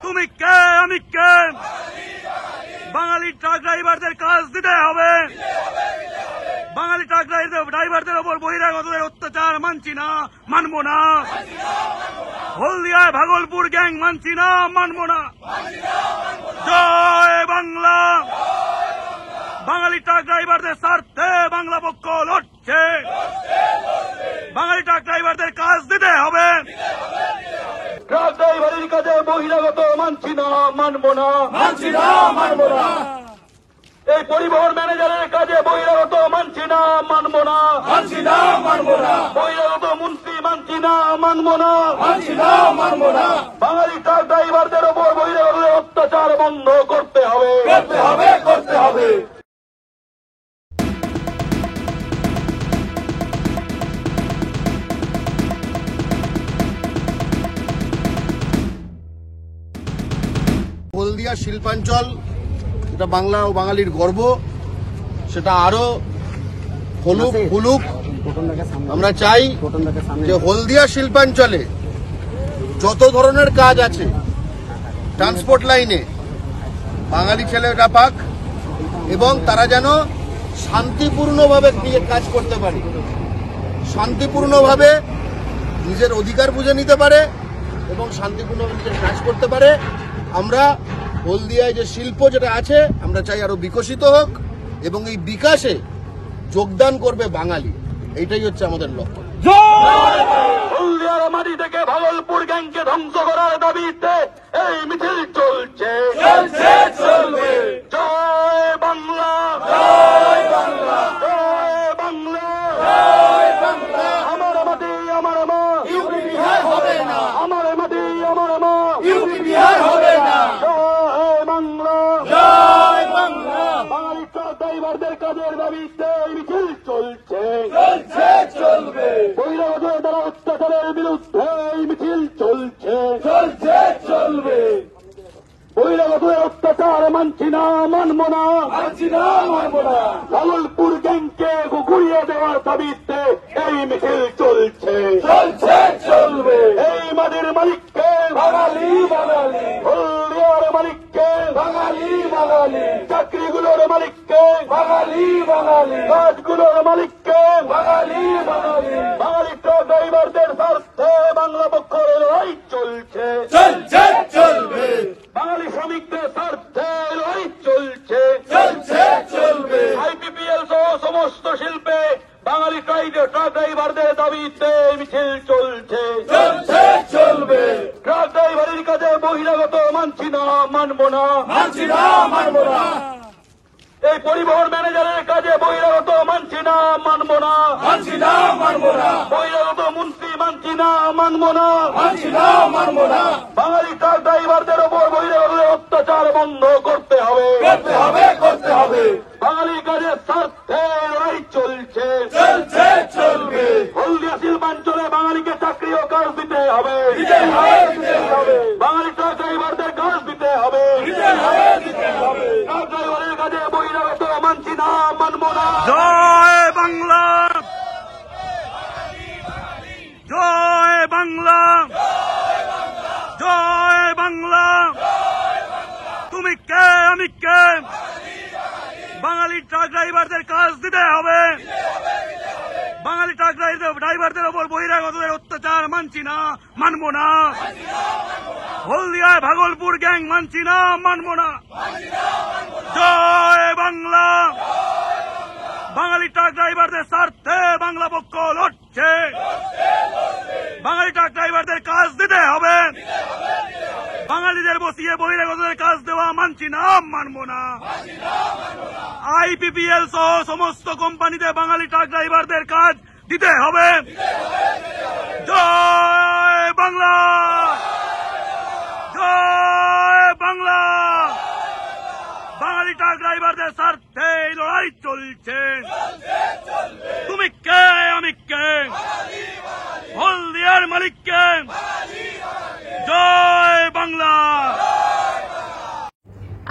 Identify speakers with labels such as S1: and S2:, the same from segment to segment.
S1: তুমি কে আমি কে? বাঙালি ট্রাক ড্রাইভারদের কাজ দিতে হবে। বাঙালি ট্রাক ড্রাইভারদের ওপর বহিরাগতদের অত্যাচার মানছি না, মানব না। হলদিয়ায় ভাগলপুর গ্যাং মানছি না, মানব না। জয় বাংলা। বাঙালি ট্রাক ড্রাইভারদের স্বার্থে বাংলা পক্ষ লড়ছে। বাঙালি ট্রাক ড্রাইভারদের কাজ দিতে হবে। ট্রাক ড্রাইভারের কাজে বহিরাগত মানছি না, মানব না, মানছি না, মানব না। এই পরিবহন ম্যানেজারের কাজে বহিরাগত মানছি না, মানব না, মানছি না, মানব না। বহিরাগত মন্ত্রী মানছি না, মানব না, মানছি না, মানব না। বাঙালি ট্রাক ড্রাইভারদের ওপর বহিরাগতদের অত্যাচার বন্ধ করতে হবে, করতে হবে, করতে হবে।
S2: হলদিয়া শিল্পাঞ্চল এটা বাংলা ও বাঙালির গর্ব, সেটা আরো ফুলুক। আমরা চাই যে হলদিয়া শিল্পাঞ্চলে যত ধরনের কাজ আছে ট্রান্সপোর্ট লাইনে বাঙালি ছেলেরা পাক এবং তারা যেন শান্তিপূর্ণভাবে গিয়ে কাজ করতে পারে, শান্তিপূর্ণভাবে নিজের অধিকার বুঝে নিতে পারে এবং শান্তিপূর্ণভাবে নিজের কাজ করতে পারে। আমরা হলদিয়ায় যে শিল্প যেটা আছে আমরা চাই আরো বিকশিত হোক এবং এই বিকাশে যোগদান করবে বাঙালি, এইটাই হচ্ছে আমাদের লক্ষ্য।
S1: হলদিয়ার মাটি থেকে ভাগলপুর গ্যাংকে ধ্বংস করার দাবিতে এই মিছিল চলছে, চলছে, চলবে। জয় বাংলা, জয় বাংলা, জয় বাংলা, জয় বাংলা। আমার মাটি আমার মা, ইউপি বিহার হবে না। আমার মাটি আমার মা, ইউপি বিহার হবে না। জয় বাংলা, জয় বাংলা। বাঙালি ট্রাক ড্রাইভারদের কাজের দাবিতে এই মিছিল চলছে, চলছে, চলবে। বহিরাগত দ্বারা অত্যাচারের বিরুদ্ধে এই মিছিল চলছে, চলছে, চলবে। বহিরাগতের অত্যাচার মানছি না, মানব না, মানছি না, মানব না। ভাগলপুর গ্যাংকে ঘুরিয়ে দেওয়ার দাবিতে এই মিছিল চলছে, চলছে, চলবে। এই মাটির মালিককে বাঙালি, বাঙালি। হলদিয়ার মালিককে বাঙালি, বাঙালি। চাকরিগুলোর মালিককে বাঙালি, বাঙালি। কাজগুলোর মালিককে বাঙালি, বাঙালি। বাঙালি ট্রাক ড্রাইভারদের স্বার্থে বাংলা পক্ষের লড়াই চলছে, চলছে, চলবে। বাঙালি শ্রমিকদের স্বার্থে লড়াই চলছে, চলছে, চলবে। আইপিপিএল সহ সমস্ত শিল্পে বাঙালি ট্রাক ড্রাইভারদের দাবিতে মিছিল চলছে, চলছে, চলবে। ট্রাক ড্রাইভারের কাজে বহিরাগত মানছি না, মানব না, মানছি না, মানব না। এই পরিবহন ম্যানেজারের কাজে বহিরাগত মানছি না, মানব না, মানছি না, মানব না। বহিরাগত মন্ত্রী মানছি না, মানব না, মানছি না, মানব না। বাঙালি ট্রাক ড্রাইভারদের ওপর বহিরাগতদের অত্যাচার বন্ধ করতে হবে, করতে হবে, করতে হবে। বাঙালি কাজের স্বার্থে লড়াই চলছে, চলছে, চলবে। হলদিয়া শিল্পাঞ্চলে বাঙালিকে চাকরি ও কাজ দিতে হবে, দিতে হবে, দিতে হবে। বাঙালি ট্রাক ড্রাইভারদের কাজ দিতে হবে, দিতে হবে, দিতে হবে। ট্রাক ড্রাইভারের কাজে বহিরাগত মানছি না, মানব না। জয় বাংলা, জয় বাংলা, জয় বাংলা। তুমি কে আমি কে? বাঙালি ট্রাক ড্রাইভারদের কাজ দিতে হবে। বাঙালি ট্রাক ড্রাইভারদের ওপর বহিরাগতদের অত্যাচার মানছি না, মানব না। হলদিয়ায় ভাগলপুর গ্যাং মানছি না, মানব না। জয় বাংলা। বাঙালি ট্রাক ড্রাইভারদের স্বার্থে বাংলা পক্ষ লড়ছে। বাঙালি ট্রাক ড্রাইভারদের কাজ দিতে হবে। বাঙালিদের বসিয়ে বহিরাগতদের কাজ দেওয়া মানছি না, মানব না। আইপিপিএল সহ সমস্ত কোম্পানিতে বাঙালি ট্রাক ড্রাইভারদের কাজ দিতে হবে। জয় বাংলা, জয় বাংলা। বাঙালি ট্রাক ড্রাইভারদের স্বার্থে লড়াই চলছে, তুমি কে আমি কে? হলদিয়ার মালিককে জয় বাংলা।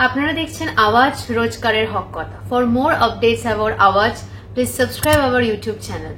S3: আপনারা দেখছেন আওয়াজ, রোজকারের হক কথা। ফর মোর আপডেটস অ্যাবাউট আওয়াজ, please subscribe our YouTube channel.